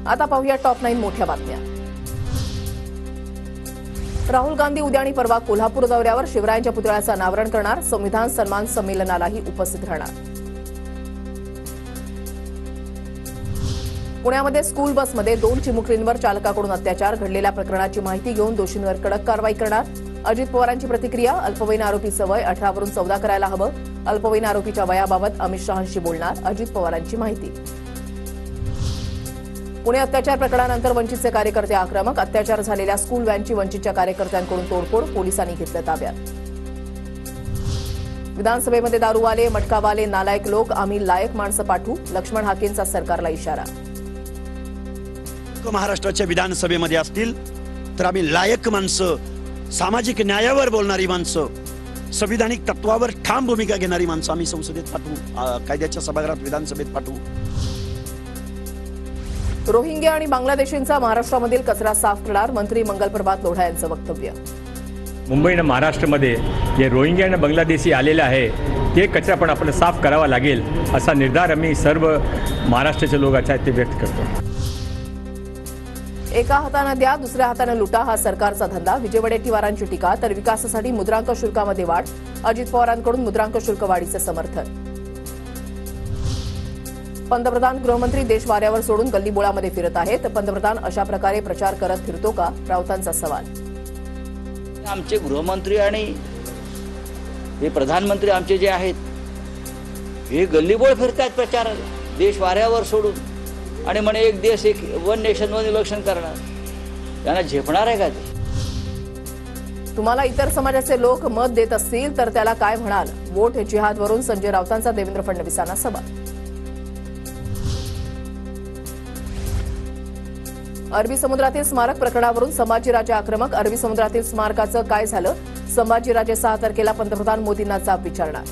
आता पाहूया टॉप 9 मोठ्या बातम्या। राहुल गांधी उद्या आणि परवा कोल्हापूर दौऱ्यावर शिवरायांच्या पुतळ्याचं अनावरण करणार, संविधान सन्मान संमेलनालाही उपस्थित राहणार। पुण्यामध्ये स्कूल बसमध्ये 2 चिमुकलींवर चालकाकडून अत्याचार घडलेल्या प्रकरणाची माहिती घेऊन दोषींवर कडक कारवाई करणार। अजित पवारांची प्रतिक्रिया, अल्पवयीन आरोपीचं वय 18 वरून 14 करायला हवं। अल्पवयीन आरोपीच्या वयाबाबत अमित शहांशी बोलणार, अजित पवारांची माहिती। पुणे अत्याचार प्रकरणानंतर वंचितचे कार्यकर्ते आक्रमक, अत्याचार झालेल्या स्कूल व्हॅनची वंचितच्या कार्यकर्त्यांकडून तोडफोड, पोलिसांनी घेतलं ताब्यात। विधानसभेमध्ये दारूवाले, मटकावाले, नालायक लोक, आम्ही लायक माणसं पाठवू, लक्ष्मण हाकेंचा सरकारला इशारा। महाराष्ट्राच्या विधानसभेमध्ये असतील तर आम्ही लायक माणसं, सामाजिक न्यायावर बोलणारी माणसं, संविधानिक तत्वावर ठाम भूमिका घेणारी माणसं आम्ही संसदेत पाठवू, कायद्याच्या सभागृहात, विधानसभेत पाठवू। रोहिंग्या आणि बांगलादेशींचा महाराष्ट्रामधील कचरा साफ करणार, मंत्री मंगल प्रभात लोढा यांचं वक्तव्य। मुंबई आणि महाराष्ट्रामध्ये जे रोहिंग्या आणि बांगलादेशी आलेले आहे ते कचरा पण आपण साफ करावा लागेल असा निर्धार आम्ही सर्व महाराष्ट्राचे लोक आहेत ते व्यक्त करतो। एका हाताने द्या, दुसऱ्या हाताने लुटा, हा सरकारचा धंदा, विजय वडेट्टीवारांची टीका। तर विकासासाठी मुद्रांक शुल्कामध्ये वाढ, अजित पवारांकडून मुद्रांक शुल्क वाढीचे समर्थन। पंतप्रधान गृहमंत्री देश वाऱ्यावर सोडून गल्लीबोळामध्ये फिरत आहेत, पंतप्रधान अशा प्रकारे प्रचार करत फिरतो का, राऊतांचा सवाल। आमचे गृहमंत्री आणि हे प्रधानमंत्री आमचे जे आहेत हे गल्लीबोळ फिरतात प्रचाराला, देश वाऱ्यावर सोडून, आणि म्हणे एक देश एक वन नेशन वन इलेक्शन करणार, त्यांना झेपणार आहे का ते? तुम्हाला इतर समाजाचे लोक मत देत असतील तर त्याला काय म्हणाल, वोट जिहादवरून संजय राऊतांचा देवेंद्र फडणवीसांना सवाल। अरबी समुद्रातील स्मारक प्रकरणावरून संभाजीराजे आक्रमक, अरबी समुद्रातील स्मारकाचं काय झालं, संभाजीराजे 6 तारखेला पंतप्रधान मोदींना जाब विचारणार।